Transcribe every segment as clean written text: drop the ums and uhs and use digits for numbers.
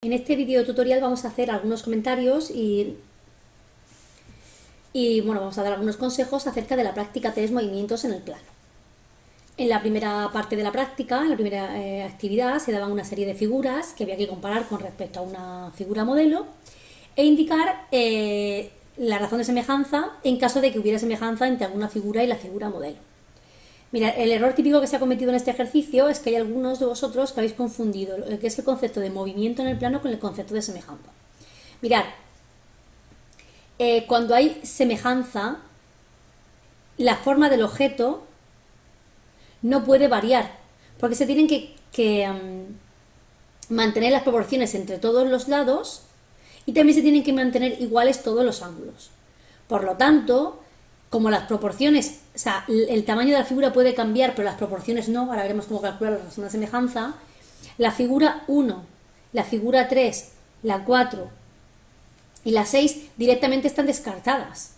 En este video tutorial vamos a hacer algunos comentarios y bueno, vamos a dar algunos consejos acerca de la práctica 3 movimientos en el plano. En la primera parte de la práctica, en la primera actividad, se daban una serie de figuras que había que comparar con respecto a una figura modelo e indicar la razón de semejanza en caso de que hubiera semejanza entre alguna figura y la figura modelo. Mira, el error típico que se ha cometido en este ejercicio es que hay algunos de vosotros que habéis confundido lo que es el concepto de movimiento en el plano con el concepto de semejanza. Mirad, cuando hay semejanza, la forma del objeto no puede variar, porque se tienen que mantener las proporciones entre todos los lados y también se tienen que mantener iguales todos los ángulos. Por lo tanto, como las proporciones, o sea, el tamaño de la figura puede cambiar, pero las proporciones no, ahora veremos cómo calcular la razón de semejanza, la figura 1, la figura 3, la 4 y la 6 directamente están descartadas.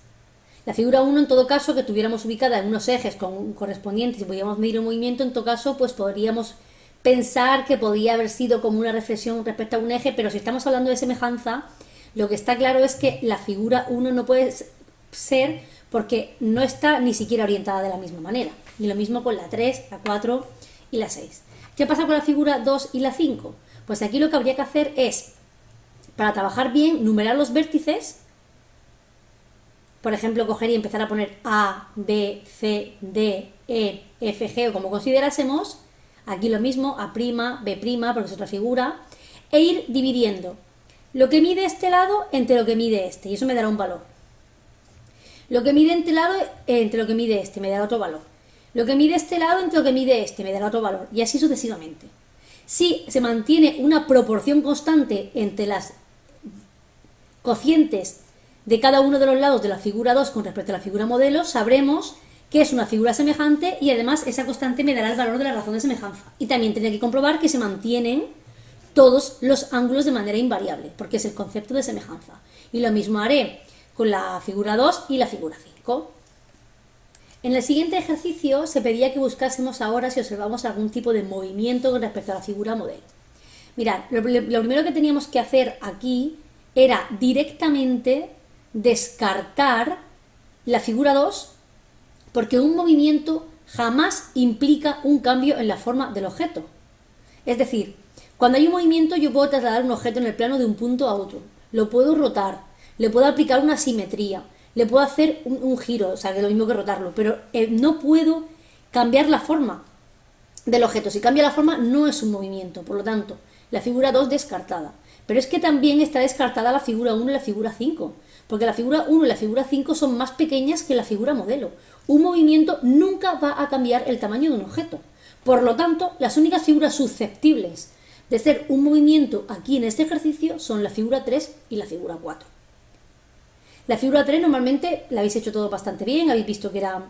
La figura 1, en todo caso, que tuviéramos ubicada en unos ejes correspondientes y podíamos medir el movimiento, en todo caso, pues podríamos pensar que podía haber sido como una reflexión respecto a un eje, pero si estamos hablando de semejanza, lo que está claro es que la figura 1 no puede ser porque no está ni siquiera orientada de la misma manera. Y lo mismo con la 3, la 4 y la 6. ¿Qué pasa con la figura 2 y la 5? Pues aquí lo que habría que hacer es, para trabajar bien, numerar los vértices. Por ejemplo, coger y empezar a poner A, B, C, D, E, F, G o como considerásemos. Aquí lo mismo, A', B', porque es otra figura. E ir dividiendo lo que mide este lado entre lo que mide este. Y eso me dará un valor. Lo que mide este lado entre lo que mide este me dará otro valor. Lo que mide este lado entre lo que mide este me dará otro valor. Y así sucesivamente. Si se mantiene una proporción constante entre las cocientes de cada uno de los lados de la figura 2 con respecto a la figura modelo, sabremos que es una figura semejante y además esa constante me dará el valor de la razón de semejanza. Y también tendré que comprobar que se mantienen todos los ángulos de manera invariable, porque es el concepto de semejanza. Y lo mismo haré con la figura 2 y la figura 5. En el siguiente ejercicio se pedía que buscásemos ahora si observamos algún tipo de movimiento con respecto a la figura modelo. Mirad, lo primero que teníamos que hacer aquí era directamente descartar la figura 2 porque un movimiento jamás implica un cambio en la forma del objeto. Es decir, cuando hay un movimiento yo puedo trasladar un objeto en el plano de un punto a otro, lo puedo rotar, le puedo aplicar una simetría, le puedo hacer un giro, o sea, que es lo mismo que rotarlo, pero no puedo cambiar la forma del objeto. Si cambia la forma no es un movimiento, por lo tanto, la figura 2 descartada. Pero es que también está descartada la figura 1 y la figura 5, porque la figura 1 y la figura 5 son más pequeñas que la figura modelo. Un movimiento nunca va a cambiar el tamaño de un objeto. Por lo tanto, las únicas figuras susceptibles de ser un movimiento aquí en este ejercicio son la figura 3 y la figura 4. La figura 3 normalmente la habéis hecho todo bastante bien, habéis visto que era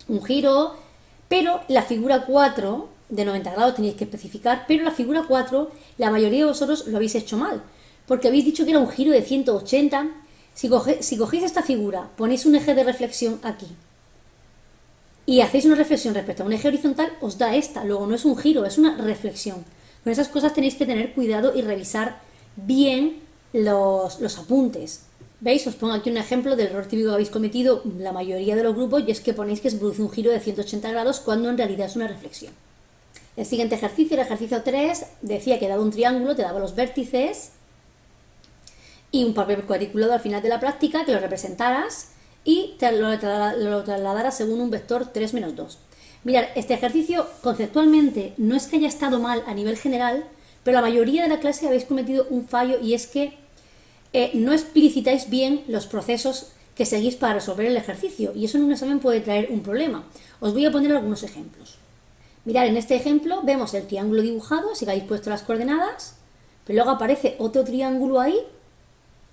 un giro, pero la figura 4 de 90 grados tenéis que especificar, pero la figura 4 la mayoría de vosotros lo habéis hecho mal, porque habéis dicho que era un giro de 180. Si cogéis esta figura, ponéis un eje de reflexión aquí y hacéis una reflexión respecto a un eje horizontal, os da esta, luego no es un giro, es una reflexión. Con esas cosas tenéis que tener cuidado y revisar bien los apuntes. ¿Veis? Os pongo aquí un ejemplo del error típico que habéis cometido la mayoría de los grupos y es que ponéis que se produce un giro de 180 grados cuando en realidad es una reflexión. El siguiente ejercicio, el ejercicio 3, decía que dado un triángulo te daba los vértices y un papel cuadriculado al final de la práctica que lo representaras y lo trasladaras según un vector 3 menos 2. Mirad, este ejercicio conceptualmente no es que haya estado mal a nivel general, pero la mayoría de la clase habéis cometido un fallo y es que no explicitáis bien los procesos que seguís para resolver el ejercicio y eso en un examen puede traer un problema. Os voy a poner algunos ejemplos. Mirad, en este ejemplo vemos el triángulo dibujado, si habéis puesto las coordenadas, pero luego aparece otro triángulo ahí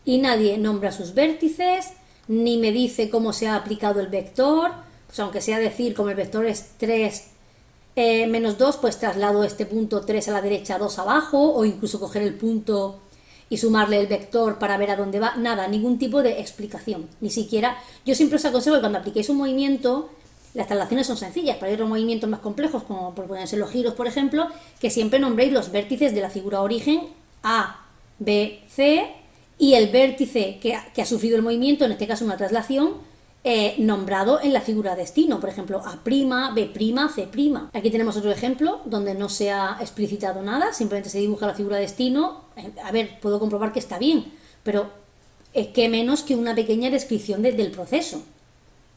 y nadie nombra sus vértices, ni me dice cómo se ha aplicado el vector, pues aunque sea decir como el vector es 3 menos 2, pues traslado este punto 3 a la derecha, 2 abajo, o incluso coger el punto y sumarle el vector para ver a dónde va, nada, ningún tipo de explicación, ni siquiera. Yo siempre os aconsejo que cuando apliquéis un movimiento, las traslaciones son sencillas, para ir a movimientos más complejos, como por ponerse los giros, por ejemplo, que siempre nombréis los vértices de la figura origen A, B, C, y el vértice que ha sufrido el movimiento, en este caso una traslación, nombrado en la figura destino, por ejemplo, A', B', C'. Aquí tenemos otro ejemplo donde no se ha explicitado nada, simplemente se dibuja la figura destino. A ver, puedo comprobar que está bien, pero qué menos que una pequeña descripción del proceso.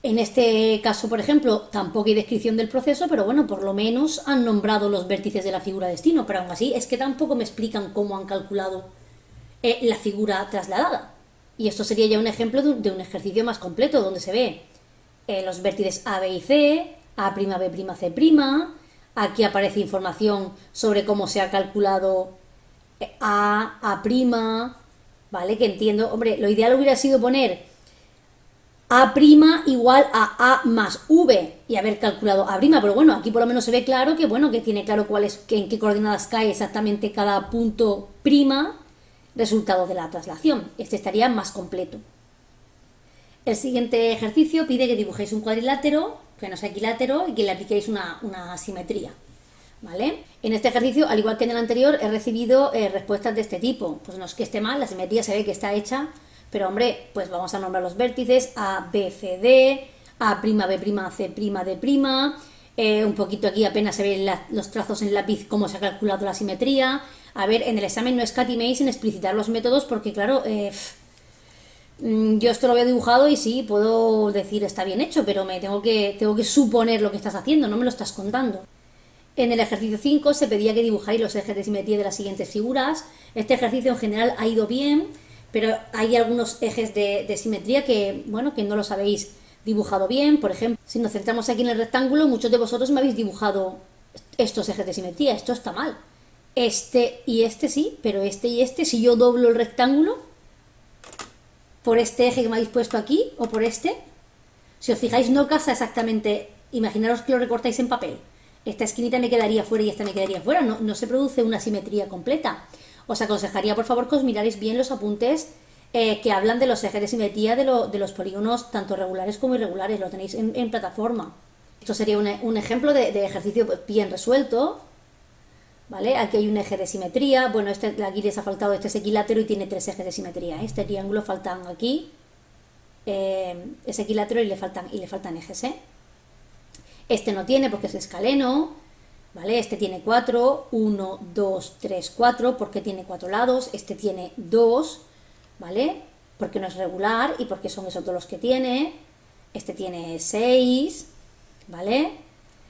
En este caso, por ejemplo, tampoco hay descripción del proceso, pero bueno, por lo menos han nombrado los vértices de la figura destino, pero aún así es que tampoco me explican cómo han calculado la figura trasladada. Y esto sería ya un ejemplo de un ejercicio más completo, donde se ve los vértices A, B y C, A', B', C'. Aquí aparece información sobre cómo se ha calculado A', ¿vale? Que entiendo, hombre, lo ideal hubiera sido poner A' igual a más V y haber calculado A', pero bueno, aquí por lo menos se ve claro que, bueno, que tiene claro en qué coordenadas cae exactamente cada punto prima, resultado de la traslación. Este estaría más completo. El siguiente ejercicio pide que dibujéis un cuadrilátero, que no sea equilátero, y que le apliquéis una simetría, ¿vale? En este ejercicio, al igual que en el anterior, he recibido respuestas de este tipo. Pues no es que esté mal, la simetría se ve que está hecha, pero hombre, pues vamos a nombrar los vértices A, B, C, D, A', B', C', D'. Un poquito aquí apenas se ven los trazos en lápiz, cómo se ha calculado la simetría. A ver, en el examen no escatiméis en explicitar los métodos porque, claro, yo esto lo había dibujado y sí, puedo decir está bien hecho, pero tengo que suponer lo que estás haciendo, no me lo estás contando. En el ejercicio 5 se pedía que dibujáis los ejes de simetría de las siguientes figuras. Este ejercicio en general ha ido bien, pero hay algunos ejes de simetría que, bueno, que no los habéis dibujado bien. Por ejemplo, si nos centramos aquí en el rectángulo, muchos de vosotros me habéis dibujado estos ejes de simetría. Esto está mal. Este y este sí, pero este y este, si yo doblo el rectángulo por este eje que me habéis puesto aquí o por este, si os fijáis no casa exactamente. Imaginaros que lo recortáis en papel. Esta esquinita me quedaría fuera y esta me quedaría fuera. No se produce una simetría completa. Os aconsejaría, por favor, que os mirarais bien los apuntes que hablan de los ejes de simetría de los polígonos tanto regulares como irregulares. Lo tenéis en plataforma. Esto sería un ejemplo de ejercicio bien resuelto, ¿vale? Aquí hay un eje de simetría. Bueno, aquí les ha faltado, este es equilátero y tiene 3 ejes de simetría. Este triángulo faltan aquí, es equilátero y le faltan ejes, ¿eh? Este no tiene porque es escaleno, ¿vale? Este tiene 4, 1, 2, 3, 4, porque tiene 4 lados. Este tiene 2, ¿vale? Porque no es regular y porque son esos todos los que tiene. Este tiene 6, ¿vale?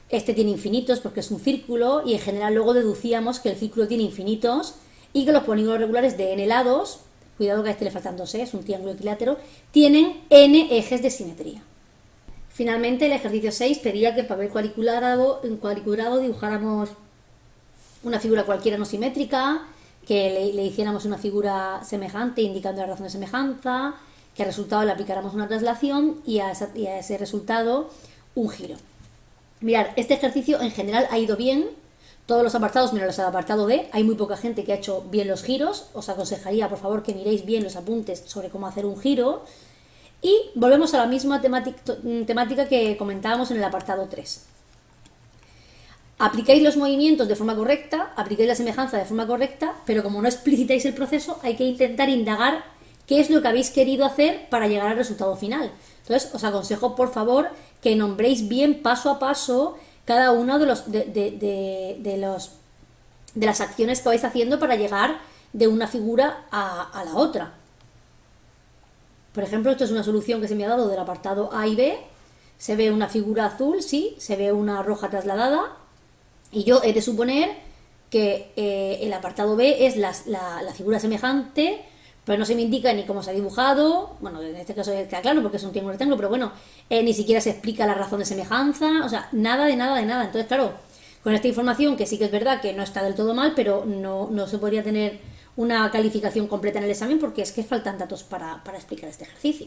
Este tiene infinitos porque es un círculo y en general luego deducíamos que el círculo tiene infinitos y que los polígonos regulares de n lados, cuidado que a este le faltan 2, es un triángulo equilátero, tienen n ejes de simetría. Finalmente, el ejercicio 6 pedía que en papel cuadriculado dibujáramos una figura cualquiera no simétrica, que le hiciéramos una figura semejante indicando la razón de semejanza, que al resultado le aplicáramos una traslación y a ese resultado un giro. Mirad, este ejercicio en general ha ido bien, todos los apartados menos el apartado D, hay muy poca gente que ha hecho bien los giros, os aconsejaría por favor que miréis bien los apuntes sobre cómo hacer un giro. Y volvemos a la misma temática que comentábamos en el apartado 3. Aplicáis los movimientos de forma correcta, aplicáis la semejanza de forma correcta, pero como no explicitáis el proceso, hay que intentar indagar qué es lo que habéis querido hacer para llegar al resultado final. Entonces, os aconsejo, por favor, que nombréis bien paso a paso cada uno de las acciones que vais haciendo para llegar de una figura a la otra. Por ejemplo, esto es una solución que se me ha dado del apartado A y B. Se ve una figura azul, sí, se ve una roja trasladada. Y yo he de suponer que el apartado B es la figura semejante, pero no se me indica ni cómo se ha dibujado. Bueno, en este caso está claro porque es un triángulo rectángulo, pero bueno, ni siquiera se explica la razón de semejanza. O sea, nada de nada. Entonces, claro, con esta información, que sí que es verdad que no está del todo mal, pero no se podría tener una calificación completa en el examen porque es que faltan datos para explicar este ejercicio.